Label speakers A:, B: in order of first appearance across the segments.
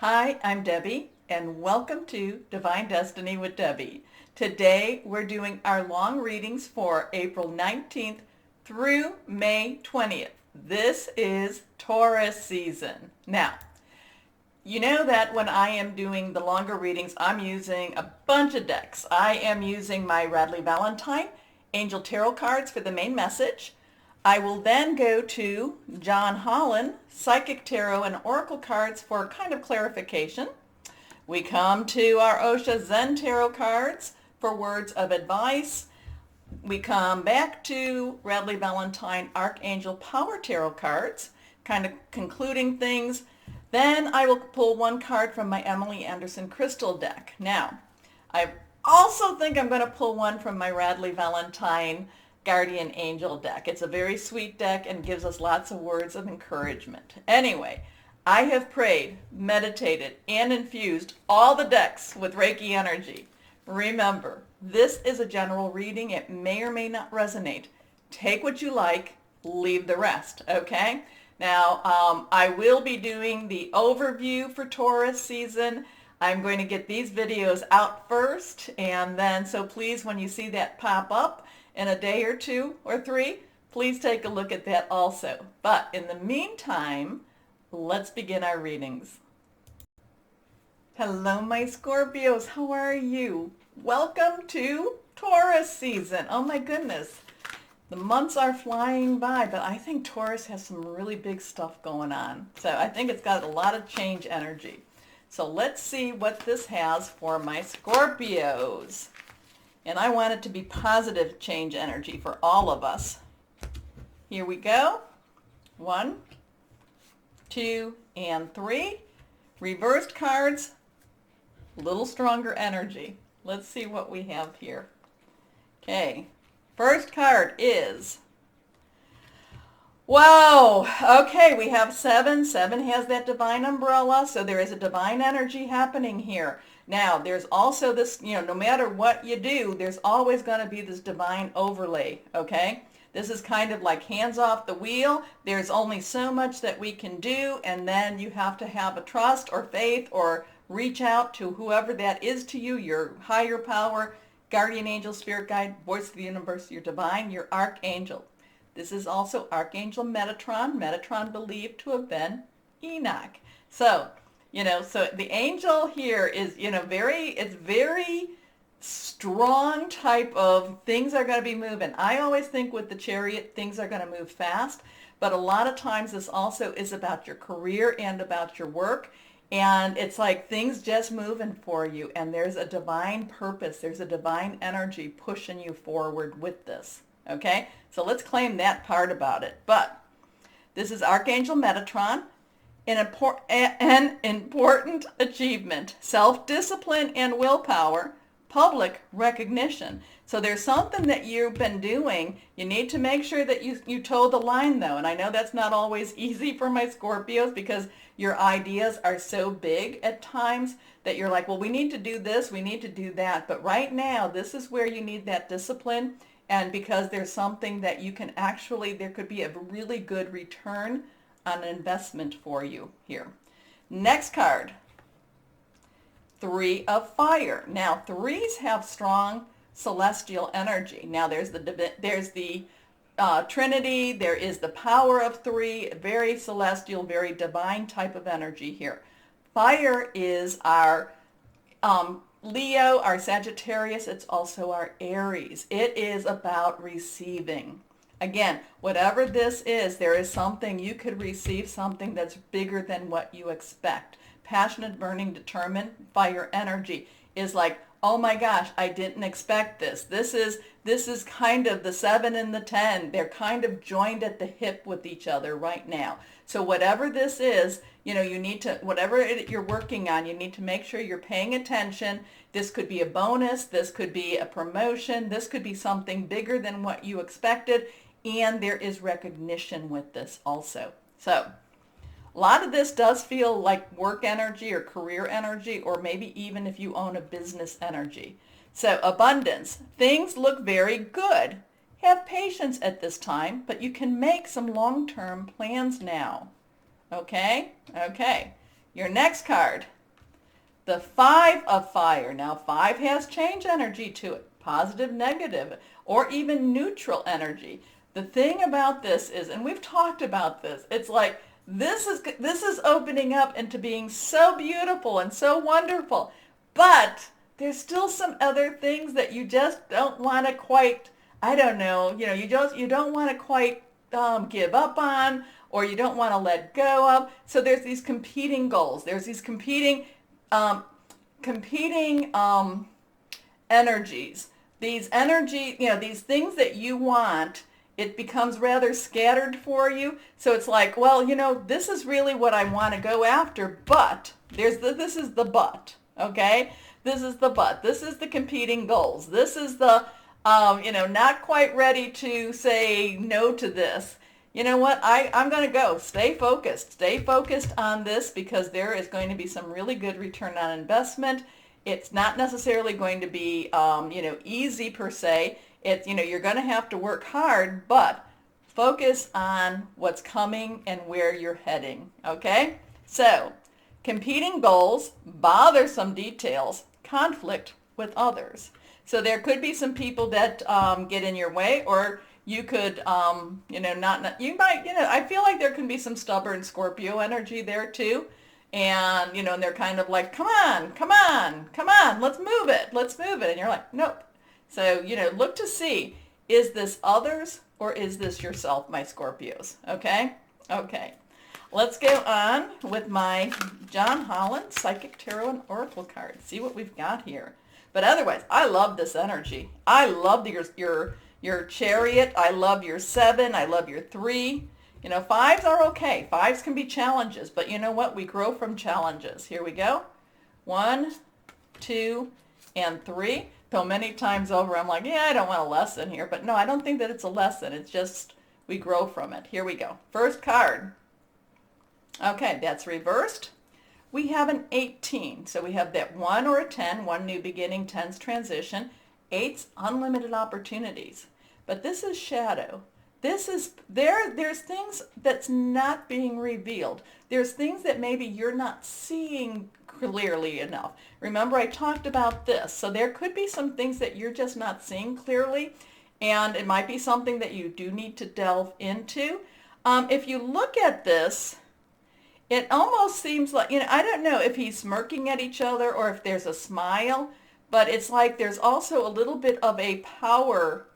A: Hi, I'm Debbie, and welcome to Divine Destiny with Debbie. Today, we're doing our long readings for April 19th through May 20th. This is Taurus season. Now, you know that when I am doing the longer readings, I'm using a bunch of decks. I am using my Radley Valentine Angel Tarot cards for the main message. I will then go to John Holland Psychic Tarot and Oracle cards for kind of clarification. We come to our Osha Zen Tarot cards for words of advice. We come back to Radley Valentine Archangel Power Tarot cards, kind of concluding things. Then I will pull one card from my Emily Anderson Crystal deck. Now, I also think I'm going to pull one from my Radley Valentine Guardian Angel deck. It's a very sweet deck and gives us lots of words of encouragement. Anyway, I have prayed, meditated, and infused all the decks with Reiki energy. Remember, this is a general reading. It may or may not resonate. Take what you like, leave the rest, okay? Now, I will be doing the overview for Taurus season. I'm going to get these videos out first, and then, so please, when you see that pop up in a day or two or three, please take a look at that also. But in the meantime, let's begin our readings. Hello, my Scorpios. How are you? Welcome to Taurus season. Oh my goodness. The months are flying by, but I think Taurus has some really big stuff going on. So I think it's got a lot of change energy. So let's see what this has for my Scorpios. And I want it to be positive change energy for all of us. Here we go. 1, 2, and 3. Reversed cards, a little stronger energy. Let's see what we have here. Okay, first card is, wow, okay, we have 7. 7 has that divine umbrella, so there is a divine energy happening here. Now, there's also this, no matter what you do, there's always going to be this divine overlay, okay? This is kind of like hands off the wheel. There's only so much that we can do, and then you have to have a trust or faith or reach out to whoever that is to you, your higher power, guardian angel, spirit guide, voice of the universe, your divine, your archangel. This is also Archangel Metatron. Metatron believed to have been Enoch. So, so the angel here is, it's very strong type of things are going to be moving. I always think with the Chariot, things are going to move fast, but a lot of times this also is about your career and about your work. And it's like things just moving for you, and there's a divine purpose. There's a divine energy pushing you forward with this. Okay? So let's claim that part about it. But this is Archangel Metatron. An important achievement, self-discipline and willpower, public recognition. So there's something that you've been doing. You need to make sure that you toe the line, though. And I know that's not always easy for my Scorpios because your ideas are so big at times that you're like, well, we need to do this, we need to do that. But right now, this is where you need that discipline. And because there's something that you can actually, there could be a really good return on investment for you here. Next card, 3 of Fire. Now, 3s have strong celestial energy. Now, there's the Trinity. There is the power of 3, very celestial, very divine type of energy here. Fire is our Leo, our Sagittarius. It's also our Aries. It is about receiving. Again, whatever this is, there is something you could receive, something that's bigger than what you expect. Passionate, burning, determined, fire energy is like, oh my gosh, I didn't expect this. This is kind of the 7 and the 10. They're kind of joined at the hip with each other right now. So whatever this is, you need to, whatever you're working on, you need to make sure you're paying attention. This could be a bonus. This could be a promotion. This could be something bigger than what you expected. And there is recognition with this also. So a lot of this does feel like work energy or career energy, or maybe even if you own a business energy. So abundance. Things look very good. Have patience at this time, but you can make some long-term plans now. Okay? Okay. Your next card, the 5 of fire. Now 5 has change energy to it, positive, negative, or even neutral energy. The thing about this is, and we've talked about this, it's like this is opening up into being so beautiful and so wonderful, but there's still some other things that you just don't want to quite, I don't know, you don't want to quite give up on, or you don't want to let go of. So there's these competing goals. There's these competing energies. These these things that you want, it becomes rather scattered for you. So it's like, well, this is really what I want to go after, but this is the but, okay? This is the but. This is the competing goals. This is the, not quite ready to say no to this. You know what? I'm going to go. Stay focused. Stay focused on this, because there is going to be some really good return on investment. It's not necessarily going to be, easy per se. It's, you're going to have to work hard, but focus on what's coming and where you're heading. Okay? So, competing goals, bothersome details, conflict with others. So there could be some people that get in your way, or you could, you might, I feel like there can be some stubborn Scorpio energy there too. And, and they're kind of like, come on, let's move it. And you're like, nope. So, look to see, is this others or is this yourself, my Scorpios? Okay? Okay. Let's go on with my John Holland Psychic Tarot and Oracle card. See what we've got here. But otherwise, I love this energy. I love your Chariot. I love your 7. I love your 3. 5s are okay. 5s can be challenges, but you know what? We grow from challenges. Here we go. 1, 2, and 3. Though many times over, I'm like, yeah, I don't want a lesson here. But no, I don't think that it's a lesson. It's just we grow from it. Here we go. First card. Okay, that's reversed. We have an 18. So we have that 1 or a 10, 1 new beginning, 10's transition. 8's unlimited opportunities. But this is shadow. This is, there's things that's not being revealed. There's things that maybe you're not seeing clearly enough. Remember, I talked about this. So there could be some things that you're just not seeing clearly, and it might be something that you do need to delve into. If you look at this, it almost seems like, I don't know if he's smirking at each other or if there's a smile, but it's like there's also a little bit of a power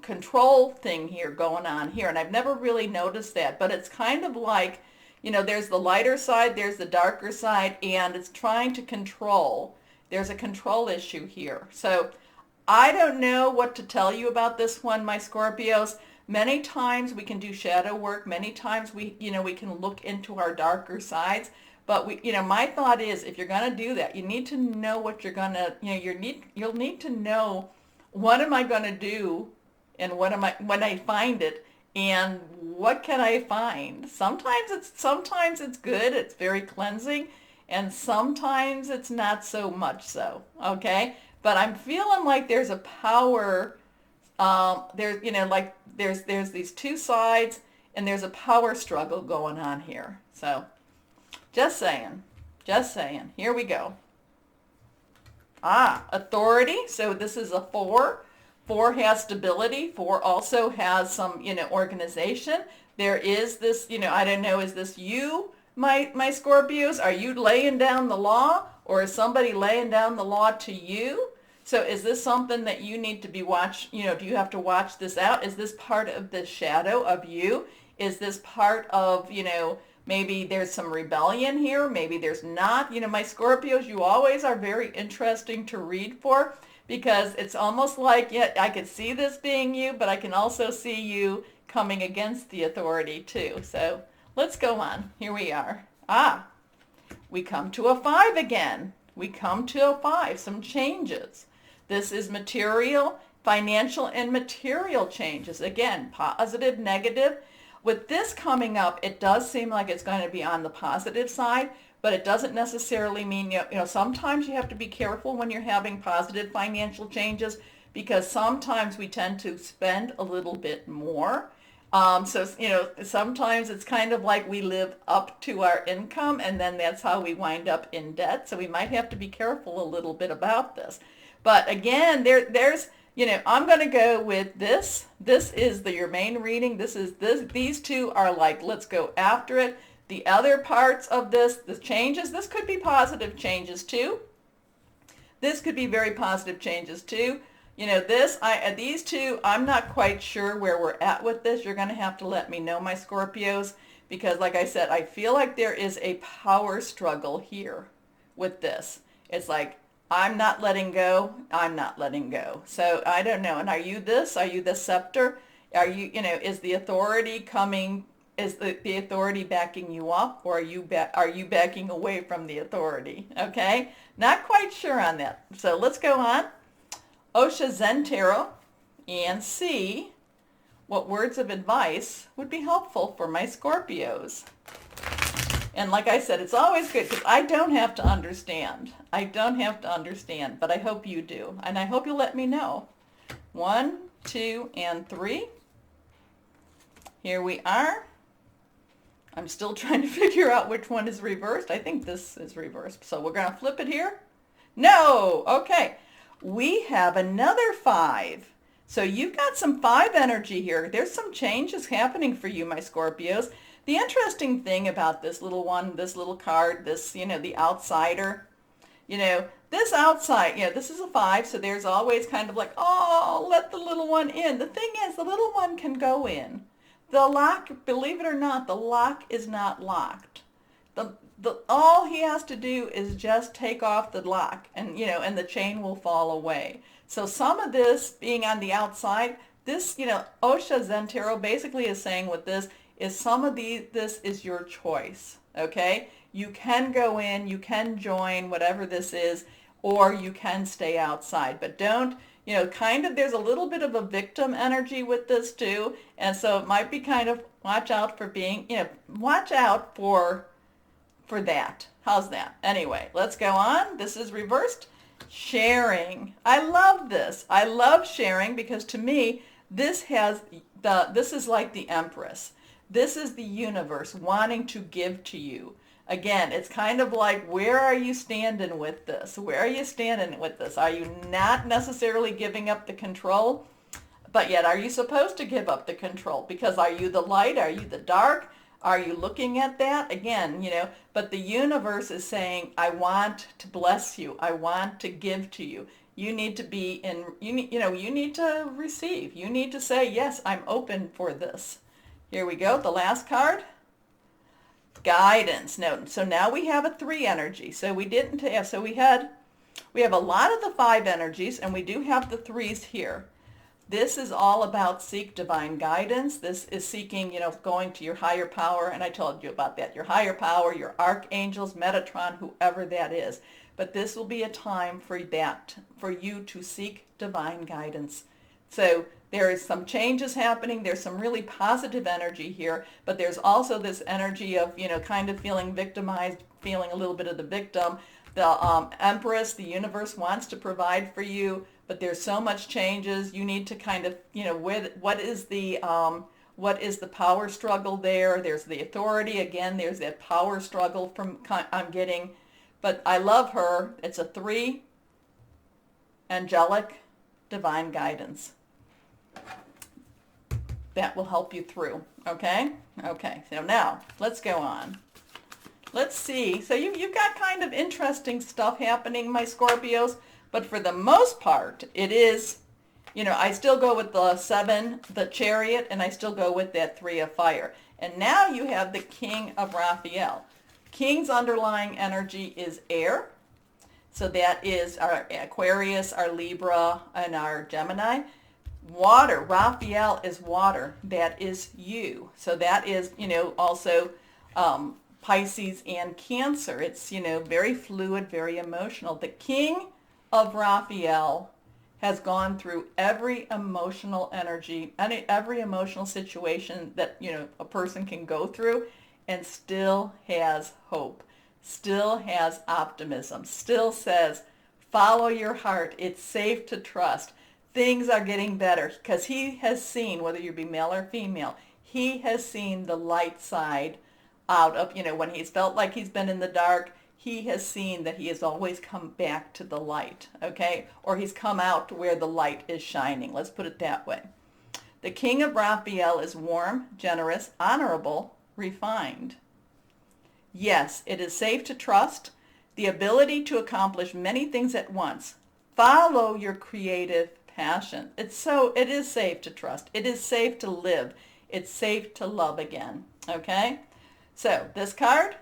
A: control thing here going on here. And I've never really noticed that, but it's kind of like, there's the lighter side, there's the darker side, and it's trying to control. There's a control issue here. So I don't know what to tell you about this one, my Scorpios. Many times we can do shadow work. Many times we can look into our darker sides. But my thought is, if you're going to do that, you need to know what you're going to, you'll need to know, what am I going to do, and when I find it, and what can I find? Sometimes it's good. It's very cleansing, and sometimes it's not so much so. Okay, but I'm feeling like there's a power. There's these two sides, and there's a power struggle going on here. So just saying. Here we go. Authority. So this is a 4. 4 has stability. 4 also has some, organization. There is this, I don't know, is this you, my Scorpios? Are you laying down the law, or is somebody laying down the law to you? So is this something that you need to be watched? Do you have to watch this out? Is this part of the shadow of you? Is this part of, maybe there's some rebellion here, maybe there's not. My Scorpios, you always are very interesting to read for, because it's almost like, yeah, I could see this being you, but I can also see you coming against the authority too. So let's go on. Here we are. We come to a 5 again. We come to a 5, some changes. This is material, financial and material changes. Again, positive, negative. With this coming up, it does seem like it's going to be on the positive side, but it doesn't necessarily mean, sometimes you have to be careful when you're having positive financial changes, because sometimes we tend to spend a little bit more. So, sometimes it's kind of like we live up to our income and then that's how we wind up in debt. So we might have to be careful a little bit about this. But again, there's, I'm going to go with this. This is your main reading. These two are like, let's go after it. The other parts of this, the changes, this could be positive changes too. This could be very positive changes too. These two, I'm not quite sure where we're at with this. You're going to have to let me know, my Scorpios, because like I said, I feel like there is a power struggle here with this. It's like, I'm not letting go. I'm not letting go. So I don't know. And are you this? Are you the scepter? Are you, is the authority coming? Is the authority backing you up, or are you backing away from the authority? Okay, not quite sure on that. So let's go on. Osha Zen Tarot and see what words of advice would be helpful for my Scorpios. And like I said, it's always good because I don't have to understand. I don't have to understand, but I hope you do. And I hope you'll let me know. 1, 2, and 3. Here we are. I'm still trying to figure out which one is reversed. I think this is reversed. So we're going to flip it here. No. Okay. We have another 5. So you've got some 5 energy here. There's some changes happening for you, my Scorpios. The interesting thing about this little one, this little card, this, the outsider, this outside, this is a 5. So there's always kind of like, oh, let the little one in. The thing is, the little one can go in. The lock, believe it or not, the lock is not locked. All he has to do is just take off the lock and, and the chain will fall away. So some of this being on the outside, this, Osha Zen Tarot basically is saying with this is some of this is your choice, okay? You can go in, you can join whatever this is, or you can stay outside, but don't, kind of there's a little bit of a victim energy with this too, and so it might be kind of watch out for being, watch out for that. How's that? Anyway, let's go on. This is reversed. Sharing. I love this. I love sharing because to me, this is like the Empress. This is the universe wanting to give to you. Again, it's kind of like, where are you standing with this? Where are you standing with this? Are you not necessarily giving up the control? But yet, are you supposed to give up the control? Because are you the light? Are you the dark? Are you looking at that? Again, but the universe is saying, I want to bless you. I want to give to you. You need to be you need to receive. You need to say, yes, I'm open for this. Here we go. The last card. Guidance. No, so now we have a 3 energy. So we didn't have, so we have a lot of the 5 energies and we do have the 3s here. This is all about seek divine guidance. This is seeking, going to your higher power. And I told you about that. Your higher power, your archangels, Metatron, whoever that is. But this will be a time for you to seek divine guidance. So there is some changes happening. There's some really positive energy here. But there's also this energy of, kind of feeling victimized, feeling a little bit of the victim. The Empress, the universe wants to provide for you. But there's so much changes. You need to kind of, what is the power struggle there? There's the authority. Again, there's that power struggle I'm getting. But I love her. It's a 3. Angelic divine guidance. That will help you through. Okay? Okay. So now, let's go on. Let's see. So you've got kind of interesting stuff happening, my Scorpios. But for the most part, it is, I still go with the 7, the Chariot, and I still go with that 3 of fire. And now you have the King of Raphael. King's underlying energy is air. So that is our Aquarius, our Libra, and our Gemini. Water. Raphael is water. That is you. So that is, also Pisces and Cancer. It's, very fluid, very emotional. The King of Raphael has gone through every emotional energy, every emotional situation that, a person can go through and still has hope, still has optimism, still says, follow your heart. It's safe to trust. Things are getting better because he has seen, whether you be male or female, he has seen the light side out of, when he's felt like he's been in the dark, he has seen that he has always come back to the light, okay? Or he's come out to where the light is shining. Let's put it that way. The King of Raphael is warm, generous, honorable, refined. Yes, it is safe to trust, the ability to accomplish many things at once. Follow your creative passion. It is safe to trust. It is safe to live. It's safe to love again. Okay? So this card,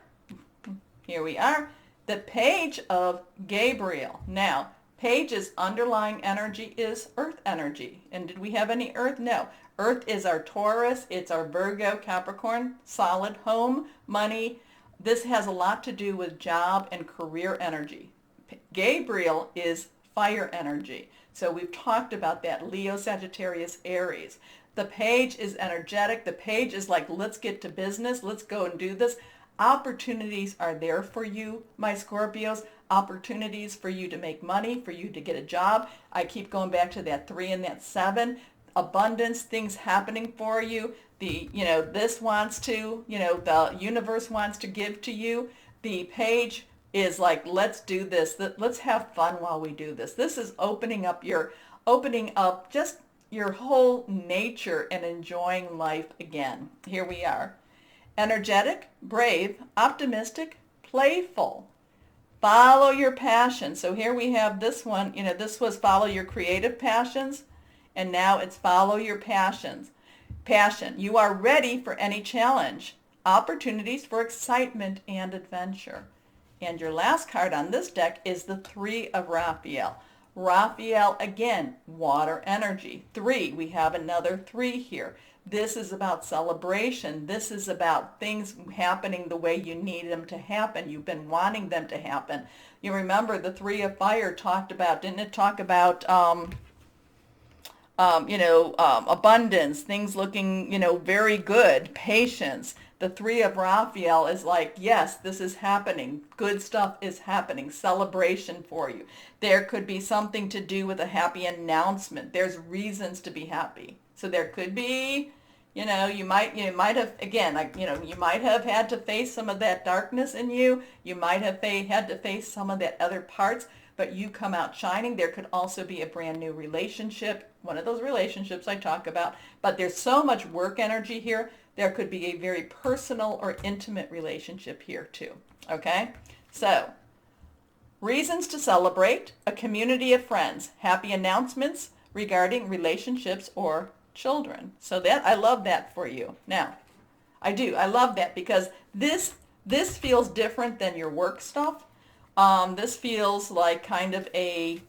A: here we are, the Page of Gabriel. Now, Page's underlying energy is earth energy. And did we have any earth? No. Earth is our Taurus. It's our Virgo, Capricorn, solid home, money. This has a lot to do with job and career energy. Gabriel is fire energy. So we've talked about that. Leo, Sagittarius, Aries. The Page is energetic. The Page is like, let's get to business. Let's go and do this. Opportunities are there for you, my Scorpios. Opportunities for you to make money, for you to get a job. I keep going back to that 3 and that 7. Abundance, things happening for you. This wants to, the universe wants to give to you. The Page is like, let's do this. Let's have fun while we do this. This is opening up just your whole nature and enjoying life again. Here we are. Energetic, brave, optimistic, playful. Follow your passion. So here we have this one. This was follow your creative passions, and now it's follow your passions. Passion. You are ready for any challenge. Opportunities for excitement and adventure. And your last card on this deck is the 3 of Raphael. Raphael, again, water energy. 3, we have another 3 here. This is about celebration. This is about things happening the way you need them to happen. You've been wanting them to happen. You remember the 3 of fire didn't it talk about, abundance, things looking, very good, patience. The 3 of Raphael is like, yes, this is happening. Good stuff is happening. Celebration for you. There could be something to do with a happy announcement. There's reasons to be happy. So there could be, you might have, again, you might have had to face some of that darkness in you. You might have had to face some of that other parts, but you come out shining. There could also be a brand new relationship, one of those relationships I talk about, but there's so much work energy here. There could be a very personal or intimate relationship here too. Okay? So, reasons to celebrate, a community of friends, happy announcements regarding relationships or children. So that, I love that for you. Now, I do. I love that because this feels different than your work stuff. This feels like kind of a,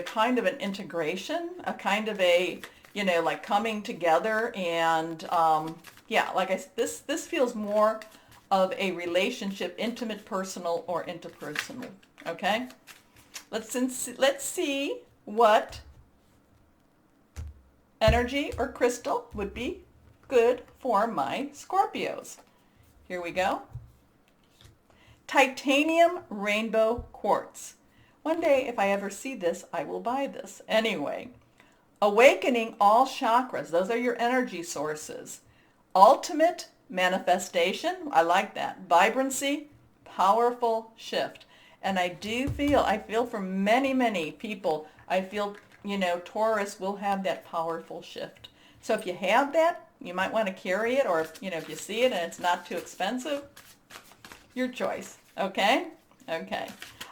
A: kind of an integration, a kind of a, like coming together and, this feels more of a relationship, intimate, personal, or interpersonal. Okay? Let's see what energy or crystal would be good for my Scorpios. Here we go. Titanium rainbow quartz. One day, if I ever see this, I will buy this. Anyway, awakening all chakras. Those are your energy sources. Ultimate manifestation. I like that. Vibrancy, powerful shift. And I feel for many, many people, I feel, Taurus will have that powerful shift. So if you have that, you might want to carry it, or if you see it and it's not too expensive, your choice. Okay? Okay.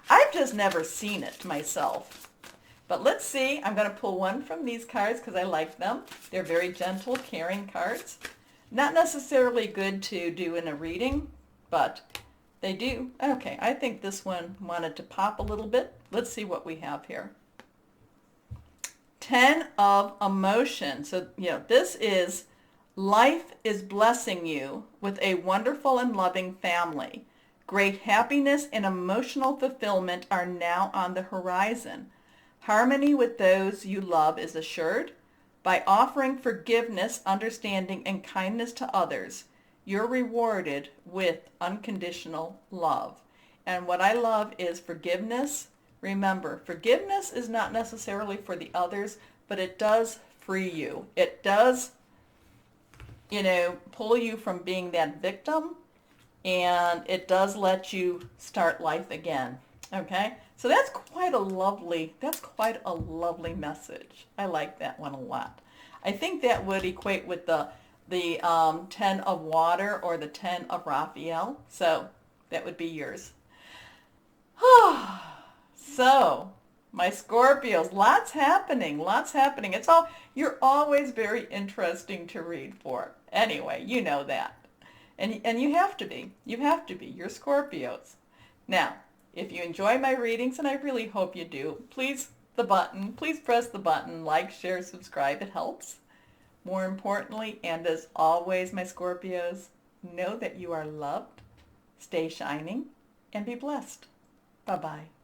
A: I've just never seen it myself. But let's see. I'm going to pull one from these cards because I like them. They're very gentle, caring cards. Not necessarily good to do in a reading, but they do. Okay, I think this one wanted to pop a little bit. Let's see what we have here. 10 of emotion. So, this is life is blessing you with a wonderful and loving family. Great happiness and emotional fulfillment are now on the horizon. Harmony with those you love is assured. By offering forgiveness, understanding, and kindness to others, you're rewarded with unconditional love. And what I love is forgiveness. Remember, forgiveness is not necessarily for the others, but it does free you. It does pull you from being that victim, and it does let you start life again. Okay, so that's quite a lovely message. I like that one a lot. I think that would equate with the 10 of water or the 10 of Raphael. So that would be yours. So, my Scorpios, lots happening, lots happening. You're always very interesting to read for. Anyway, you know that. And you have to be. You have to be. You're Scorpios. Now, if you enjoy my readings, and I really hope you do, please press the button, like, share, subscribe. It helps. More importantly, and as always, my Scorpios, know that you are loved, stay shining, and be blessed. Bye-bye.